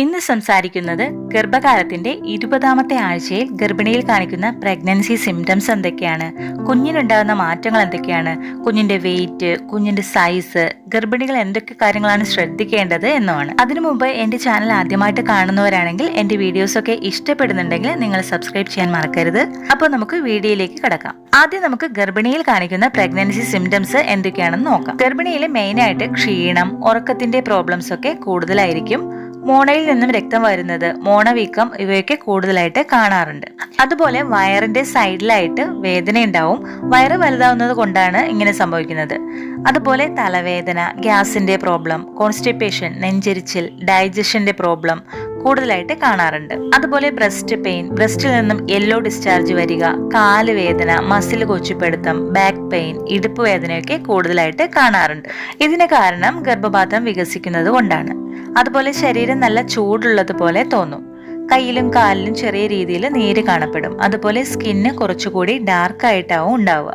ഇന്ന് സംസാരിക്കുന്നത് ഗർഭകാലത്തിന്റെ 20ാമത്തെ ആഴ്ചയിൽ ഗർഭിണിയിൽ കാണിക്കുന്ന പ്രഗ്നൻസി സിംറ്റംസ് എന്തൊക്കെയാണ്, കുഞ്ഞിനുണ്ടാകുന്ന മാറ്റങ്ങൾ എന്തൊക്കെയാണ്, കുഞ്ഞിന്റെ വെയിറ്റ്, കുഞ്ഞിന്റെ സൈസ്, ഗർഭിണികൾ എന്തൊക്കെ കാര്യങ്ങളാണ് ശ്രദ്ധിക്കേണ്ടത് എന്നുമാണ്. അതിനു മുമ്പ് എന്റെ ചാനൽ ആദ്യമായിട്ട് കാണുന്നവരാണെങ്കിൽ എന്റെ വീഡിയോസ് ഒക്കെ ഇഷ്ടപ്പെടുന്നുണ്ടെങ്കിൽ നിങ്ങൾ സബ്സ്ക്രൈബ് ചെയ്യാൻ മറക്കരുത്. അപ്പോൾ നമുക്ക് വീഡിയോയിലേക്ക് കടക്കാം. ആദ്യം നമുക്ക് ഗർഭിണിയിൽ കാണിക്കുന്ന പ്രഗ്നൻസി സിംറ്റംസ് എന്തൊക്കെയാണെന്ന് നോക്കാം. ഗർഭിണിയിൽ മെയിനായിട്ട് ക്ഷീണം, ഉറക്കത്തിന്റെ പ്രോബ്ലംസ് ഒക്കെ കൂടുതലായിരിക്കും. മോണയിൽ നിന്നും രക്തം വരുന്നത്, മോണവീക്കം ഇവയൊക്കെ കൂടുതലായിട്ട് കാണാറുണ്ട്. അതുപോലെ വയറിന്റെ സൈഡിലായിട്ട് വേദന ഉണ്ടാവും. വയറ് വലുതാവുന്നത് കൊണ്ടാണ് ഇങ്ങനെ സംഭവിക്കുന്നത്. അതുപോലെ തലവേദന, ഗ്യാസിന്റെ പ്രോബ്ലം, കോൺസ്റ്റിപ്പേഷൻ, നെഞ്ചരിച്ചിൽ, ഡൈജഷന്റെ പ്രോബ്ലം കൂടുതലായിട്ട് കാണാറുണ്ട്. അതുപോലെ ബ്രസ്റ്റ് പെയിൻ, ബ്രസ്റ്റിൽ നിന്നും യെല്ലോ ഡിസ്ചാർജ് വരിക, കാല് വേദന, മസിൽ കൊച്ചിപ്പെടുത്തം, ബാക്ക് പെയിൻ, ഇടുപ്പ് വേദനയൊക്കെ കൂടുതലായിട്ട് കാണാറുണ്ട്. ഇതിന് കാരണം ഗർഭപാത്രം വികസിക്കുന്നത് കൊണ്ടാണ്. അതുപോലെ ശരീരം നല്ല ചൂടുള്ളതുപോലെ തോന്നും. കയ്യിലും കാലിലും ചെറിയ രീതിയിൽ നീര് കാണപ്പെടും. അതുപോലെ സ്കിന്ന് കുറച്ചുകൂടി ഡാർക്ക് ആയിട്ടാവും ഉണ്ടാവുക.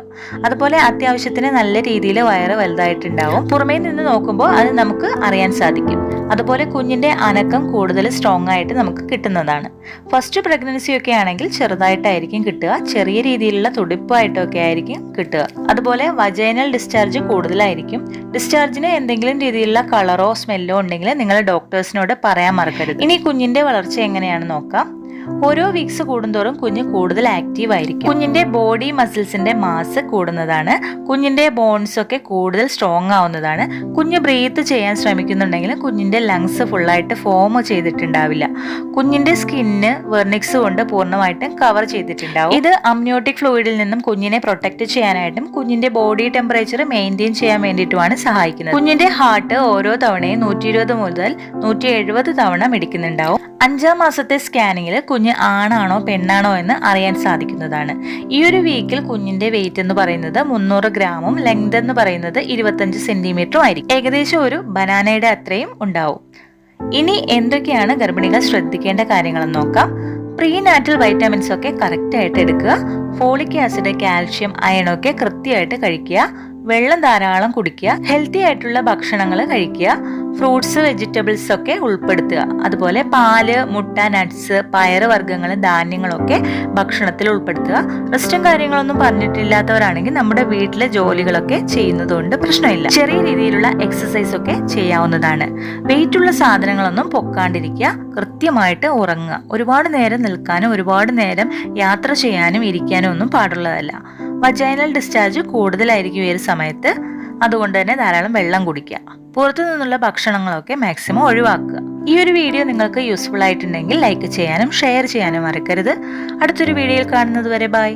അതുപോലെ അത്യാവശ്യത്തിന് നല്ല രീതിയിൽ വയറ് വലുതായിട്ടുണ്ടാവും. പുറമേ നിന്ന് നോക്കുമ്പോൾ അത് നമുക്ക് അറിയാൻ സാധിക്കും. അതുപോലെ കുഞ്ഞിന്റെ അനക്കം കൂടുതൽ സ്ട്രോങ് ആയിട്ട് നമുക്ക് കിട്ടുന്നതാണ്. ഫസ്റ്റ് പ്രഗ്നൻസി ഒക്കെ ആണെങ്കിൽ ചെറുതായിട്ടായിരിക്കും കിട്ടുക, ചെറിയ രീതിയിലുള്ള തുടിപ്പായിട്ടൊക്കെ ആയിരിക്കും കിട്ടുക. അതുപോലെ വജൈനൽ ഡിസ്ചാർജ് കൂടുതലായിരിക്കും. ഡിസ്ചാർജിന് എന്തെങ്കിലും രീതിയിലുള്ള കളറോ സ്മെല്ലോ ഉണ്ടെങ്കിൽ നിങ്ങൾ ഡോക്ടേഴ്സിനോട് പറയാൻ മറക്കരുത്. ഇനി കുഞ്ഞിന്റെ വളർച്ച എങ്ങനെയാണ് നോക്കാം. ഓരോ വീക്സ് കൂടുന്തോറും കുഞ്ഞ് കൂടുതൽ ആക്റ്റീവ് ആയിരിക്കും. കുഞ്ഞിന്റെ ബോഡി മസിൽസിന്റെ മാസ് കൂടുന്നതാണ്. കുഞ്ഞിന്റെ ബോൺസ് ഒക്കെ കൂടുതൽ സ്ട്രോങ് ആവുന്നതാണ്. കുഞ്ഞ് ബ്രീത്ത് ചെയ്യാൻ ശ്രമിക്കുന്നുണ്ടെങ്കിൽ കുഞ്ഞിന്റെ ലങ്സ് ഫുള്ളായിട്ട് ഫോം ചെയ്തിട്ടുണ്ടാവില്ല. കുഞ്ഞിന്റെ സ്കിന്ന് വെർണിക്സ് കൊണ്ട് പൂർണ്ണമായിട്ടും കവർ ചെയ്തിട്ടുണ്ടാവും. ഇത് അമ്നിയോട്ടിക് ഫ്ലൂയിഡിൽ നിന്നും കുഞ്ഞിനെ പ്രൊട്ടക്ട് ചെയ്യാനായിട്ടും കുഞ്ഞിന്റെ ബോഡി ടെമ്പറേച്ചർ മെയിൻറ്റെയിൻ ചെയ്യാൻ വേണ്ടിയിട്ടുമാണ് സഹായിക്കുന്നത്. കുഞ്ഞിന്റെ ഹാർട്ട് ഓരോ തവണയും 120 മുതൽ 170 തവണ മിടിക്കുന്നുണ്ടാവും. 5ാം മാസത്തെ സ്കാനിങ്ങിൽ കുഞ്ഞ് ആണാണോ പെണ്ണാണോ എന്ന് അറിയാൻ സാധിക്കുന്നതാണ്. ഈ ഒരു വീക്കിൽ കുഞ്ഞിന്റെ വെയിറ്റ് എന്ന് പറയുന്നത് 300 ഗ്രാമും ലെങ്ത് എന്ന് പറയുന്നത് 25 സെന്റിമീറ്ററും ആയിരിക്കും. ഏകദേശം ഒരു ബനാനയുടെ അത്രയും ഉണ്ടാവും. ഇനി എന്തൊക്കെയാണ് ഗർഭിണികൾ ശ്രദ്ധിക്കേണ്ട കാര്യങ്ങളെന്ന് നോക്കാം. പ്രീനാറ്റൽ വൈറ്റമിൻസ് ഒക്കെ കറക്റ്റ് ആയിട്ട് എടുക്കുക. ഫോളിക് ആസിഡ്, കാൽഷ്യം, അയൺ ഒക്കെ കൃത്യമായിട്ട് കഴിക്കുക. വെള്ളം ധാരാളം കുടിക്കുക. ഹെൽത്തി ആയിട്ടുള്ള ഭക്ഷണങ്ങൾ കഴിക്കുക. ഫ്രൂട്ട്സ്, വെജിറ്റബിൾസ് ഒക്കെ ഉൾപ്പെടുത്തുക. അതുപോലെ പാല്, മുട്ട, നട്ട്സ്, പയറ് വർഗ്ഗങ്ങൾ, ധാന്യങ്ങളൊക്കെ ഭക്ഷണത്തിൽ ഉൾപ്പെടുത്തുക. റെസ്റ്റും കാര്യങ്ങളൊന്നും പറഞ്ഞിട്ടില്ലാത്തവരാണെങ്കിൽ നമ്മുടെ വീട്ടിലെ ജോലികളൊക്കെ ചെയ്യുന്നതുകൊണ്ട് പ്രശ്നമില്ല. ചെറിയ രീതിയിലുള്ള എക്സസൈസ് ഒക്കെ ചെയ്യാവുന്നതാണ്. വെയിറ്റ് ഉള്ള സാധനങ്ങളൊന്നും പൊക്കാണ്ടിരിക്കുക. കൃത്യമായിട്ട് ഉറങ്ങുക. ഒരുപാട് നേരം നിൽക്കാനും ഒരുപാട് നേരം യാത്ര ചെയ്യാനും ഇരിക്കാനും ഒന്നും പാടുള്ളതല്ല. വജൈനൽ ഡിസ്ചാർജ് കൂടുതലായിരിക്കും ഈ ഒരു സമയത്ത്. അതുകൊണ്ട് തന്നെ ധാരാളം വെള്ളം കുടിക്കുക. പുറത്തു നിന്നുള്ള ഭക്ഷണങ്ങളൊക്കെ മാക്സിമം ഒഴിവാക്കുക. ഈ ഒരു വീഡിയോ നിങ്ങൾക്ക് യൂസ്ഫുൾ ആയിട്ടുണ്ടെങ്കിൽ ലൈക്ക് ചെയ്യാനും ഷെയർ ചെയ്യാനും മറക്കരുത്. അടുത്തൊരു വീഡിയോയിൽ കാണുന്നത് വരെ ബൈ.